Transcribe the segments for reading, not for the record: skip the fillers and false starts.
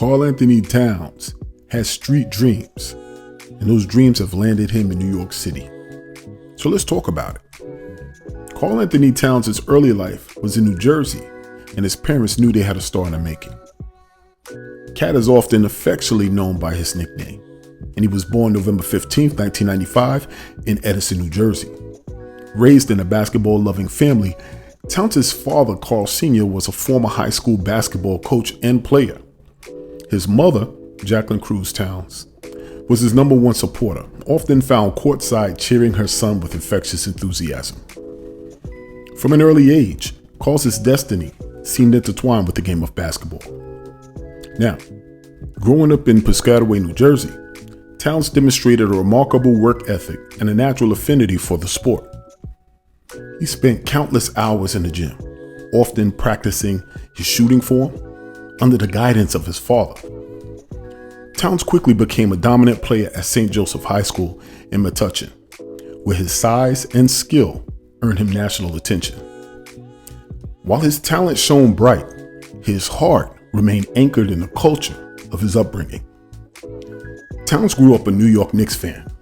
Karl Anthony Towns has street dreams, and those dreams have landed him in New York City. So let's talk about it. Karl Anthony Towns' early life was in New Jersey, and his parents knew they had a star in the making. Cat is often affectionately known by his nickname, and he was born November 15, 1995 in Edison, New Jersey. Raised in a basketball-loving family, Towns' father, Karl Sr., was a former high school basketball coach and player. His mother, Jacqueline Cruz Towns, was his number one supporter, often found courtside cheering her son with infectious enthusiasm. From an early age, Karl's destiny seemed intertwined with the game of basketball. Now, growing up in Piscataway, New Jersey, Towns demonstrated a remarkable work ethic and a natural affinity for the sport. He spent countless hours in the gym, often practicing his shooting form under the guidance of his father. Towns quickly became a dominant player at St. Joseph High School in Metuchen, where his size and skill earned him national attention. While his talent shone bright, his heart remained anchored in the culture of his upbringing. Towns grew up a New York Knicks fan,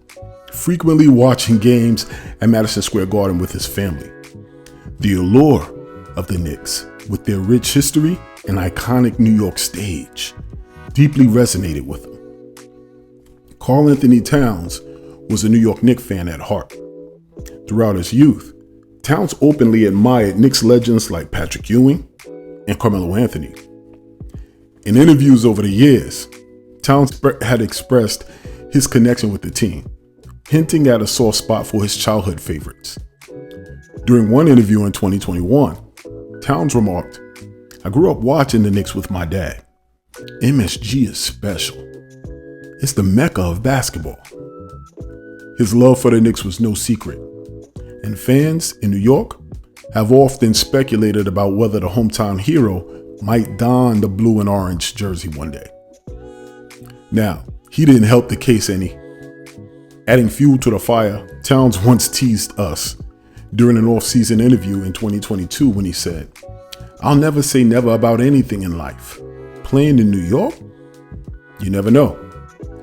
frequently watching games at Madison Square Garden with his family. The allure of the Knicks, with their rich history and iconic New York stage, deeply resonated with him. Karl Anthony Towns was a New York Knicks fan at heart. Throughout his youth, Towns openly admired Knicks legends like Patrick Ewing and Carmelo Anthony. In interviews over the years, Towns had expressed his connection with the team, hinting at a soft spot for his childhood favorites. During one interview in 2021, Towns remarked, "I grew up watching the Knicks with my dad. MSG is special. It's the mecca of basketball." His love for the Knicks was no secret, and fans in New York have often speculated about whether the hometown hero might don the blue and orange jersey one day. Now, he didn't help the case any. Adding fuel to the fire, Towns once teased us during an off-season interview in 2022 when he said, "I'll never say never about anything in life. Playing in New York? You never know.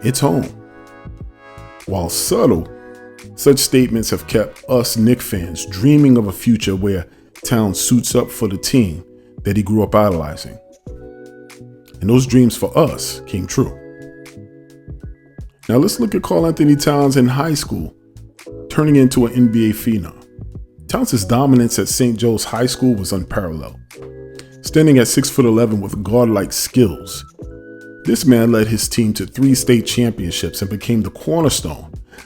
It's home." While subtle, such statements have kept us Knicks fans dreaming of a future where Towns suits up for the team that he grew up idolizing. And those dreams for us came true. Now let's look at Karl Anthony Towns in high school, turning into an NBA phenom. Towns' dominance at St. Joe's High School was unparalleled. Standing at 6'11" with guard-like skills, this man led his team to 3 state championships and became the cornerstone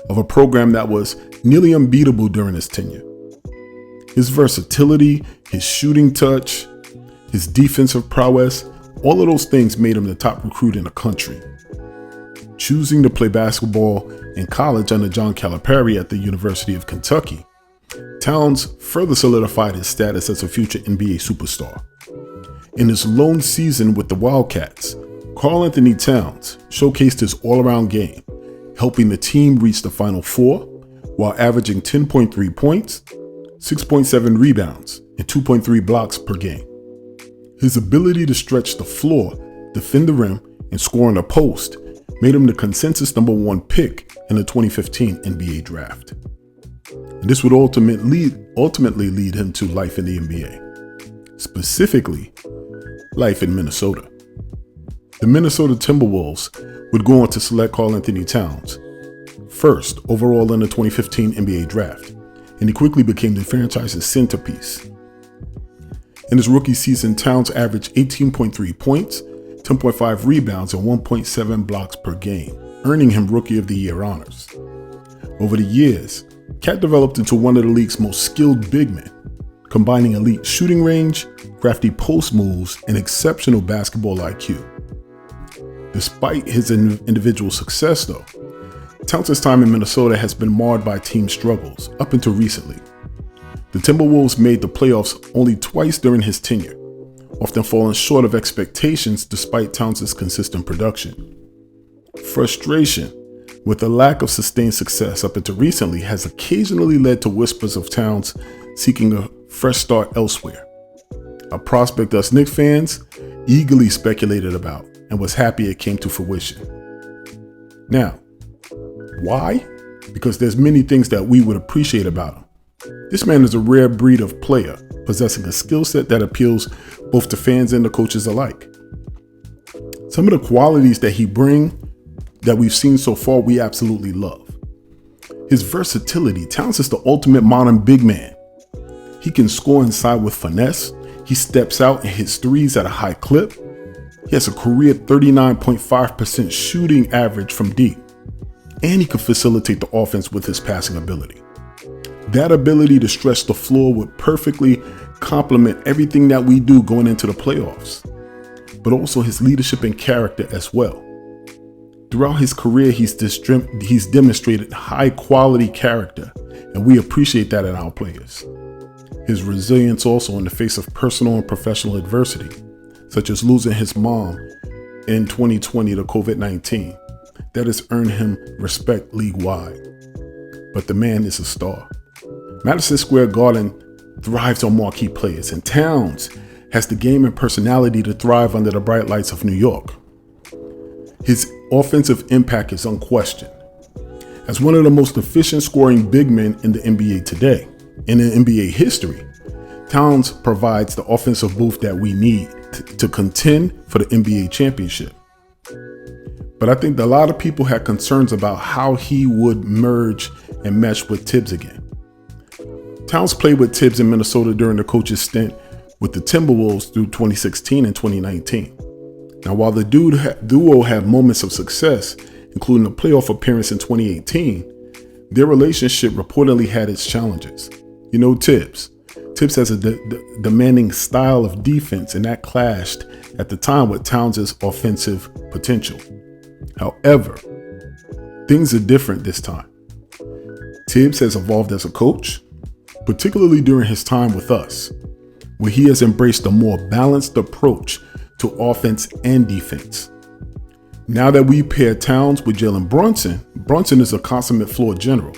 of a program that was nearly unbeatable during his tenure. His versatility, his shooting touch, his defensive prowess, all of those things made him the top recruit in the country. Choosing to play basketball in college under John Calipari at the University of Kentucky, Towns further solidified his status as a future NBA superstar. In his lone season with the Wildcats, Karl Anthony Towns showcased his all-around game, helping the team reach the Final Four while averaging 10.3 points, 6.7 rebounds, and 2.3 blocks per game. His ability to stretch the floor, defend the rim, and score in the post made him the consensus number 1 pick in the 2015 NBA draft. And this would ultimately lead him to life in the NBA, specifically life in Minnesota. The Minnesota Timberwolves would go on to select Karl Anthony Towns first overall in the 2015 NBA draft, and he quickly became the franchise's centerpiece. In his rookie season, Towns averaged 18.3 points, 10.5 rebounds, and 1.7 blocks per game, earning him Rookie of the Year honors. Over the years, Cat developed into one of the league's most skilled big men, combining elite shooting range, crafty post moves, and exceptional basketball IQ. Despite his individual success, though, Towns' time in Minnesota has been marred by team struggles up until recently. The Timberwolves made the playoffs only twice during his tenure, often falling short of expectations despite Towns' consistent production. Frustration with the lack of sustained success up until recently has occasionally led to whispers of Towns seeking a fresh start elsewhere, a prospect us Knicks fans eagerly speculated about and was happy it came to fruition. Now, why? Because there's many things that we would appreciate about him. This man is a rare breed of player, possessing a skill set that appeals both to fans and the coaches alike. Some of the qualities that he brings that we've seen so far, we absolutely love. His versatility. Towns is the ultimate modern big man. He can score inside with finesse. He steps out and hits threes at a high clip. He has a career 39.5% shooting average from deep. And he can facilitate the offense with his passing ability. That ability to stretch the floor would perfectly complement everything that we do going into the playoffs, but also his leadership and character as well. Throughout his career, he's demonstrated high quality character, and we appreciate that in our players. His resilience also in the face of personal and professional adversity, such as losing his mom in 2020 to COVID-19, that has earned him respect league-wide. But the man is a star. Madison Square Garden thrives on marquee players, and Towns has the game and personality to thrive under the bright lights of New York. His offensive impact is unquestioned. As one of the most efficient scoring big men in the NBA today, in NBA history, Towns provides the offensive boost that we need to contend for the NBA championship. But I think that a lot of people had concerns about how he would merge and mesh with Tibbs again. Towns played with Tibbs in Minnesota during the coach's stint with the Timberwolves through 2016 and 2019. Now, while the duo had moments of success, including a playoff appearance in 2018, their relationship reportedly had its challenges. You know, Tibbs has a demanding style of defense, and that clashed at the time with Towns' offensive potential. However, things are different this time. Tibbs has evolved as a coach, particularly during his time with us, where he has embraced a more balanced approach to offense and defense. Now that we pair Towns with Jalen Brunson is a consummate floor general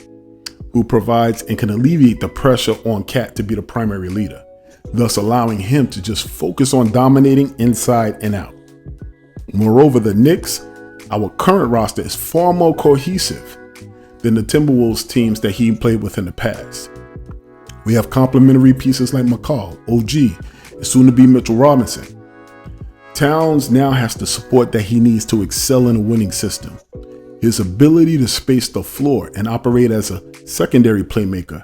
who provides and can alleviate the pressure on Cat to be the primary leader, thus allowing him to just focus on dominating inside and out. Moreover, the Knicks, our current roster, is far more cohesive than the Timberwolves teams that he played with in the past. We have complementary pieces like Karl, OG, and soon to be Mitchell Robinson. Towns now has the support that he needs to excel in a winning system. His ability to space the floor and operate as a secondary playmaker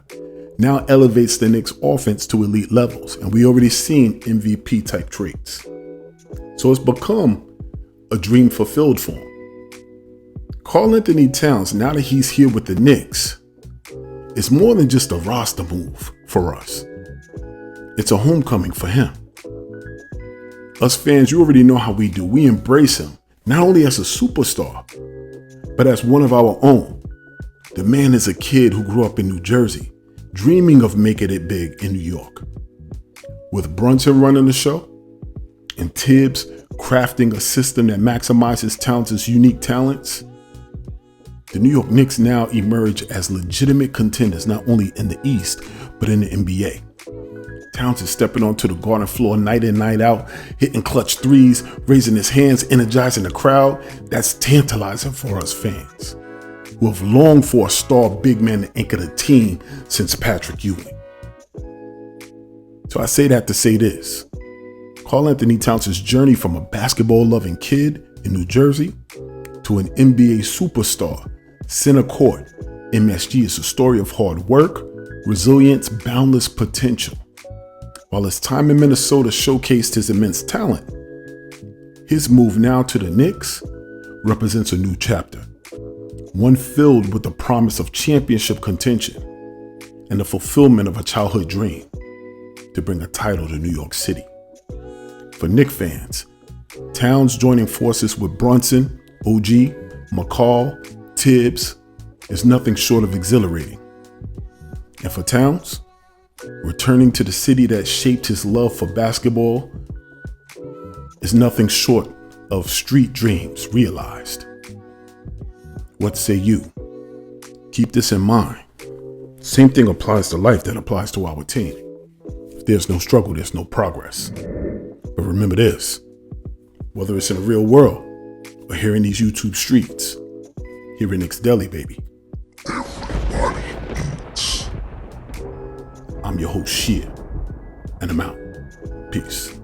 now elevates the Knicks offense to elite levels, and we already seen MVP type traits. So it's become a dream fulfilled for him. Karl-Anthony Towns, now that he's here with the Knicks, is more than just a roster move for us. It's a homecoming for him. Us fans, you already know how we do. We embrace him, not only as a superstar, but as one of our own. The man is a kid who grew up in New Jersey, dreaming of making it big in New York. With Brunson running the show and Tibbs crafting a system that maximizes Towns' unique talents, the New York Knicks now emerge as legitimate contenders not only in the East, but in the NBA. Towns is stepping onto the Garden floor night in, night out, hitting clutch threes, raising his hands, energizing the crowd. That's tantalizing for us fans, who have longed for a star big man to anchor the team since Patrick Ewing. So I say that to say this. Karl-Anthony Towns' journey from a basketball-loving kid in New Jersey to an NBA superstar, center court, MSG, is a story of hard work, resilience, boundless potential. While his time in Minnesota showcased his immense talent, his move now to the Knicks represents a new chapter, one filled with the promise of championship contention and the fulfillment of a childhood dream to bring a title to New York City. For Knicks fans, Towns joining forces with Brunson, OG, Karl, Tibbs is nothing short of exhilarating. And for Towns, returning to the city that shaped his love for basketball is nothing short of street dreams realized. What say you? Keep this in mind. Same thing applies to life that applies to our team. If there's no struggle, there's no progress. But remember this, whether it's in the real world or here in these YouTube streets. Here in Knicks Deli, baby. Everybody eats. I'm your host, Shia, and I'm out. Peace.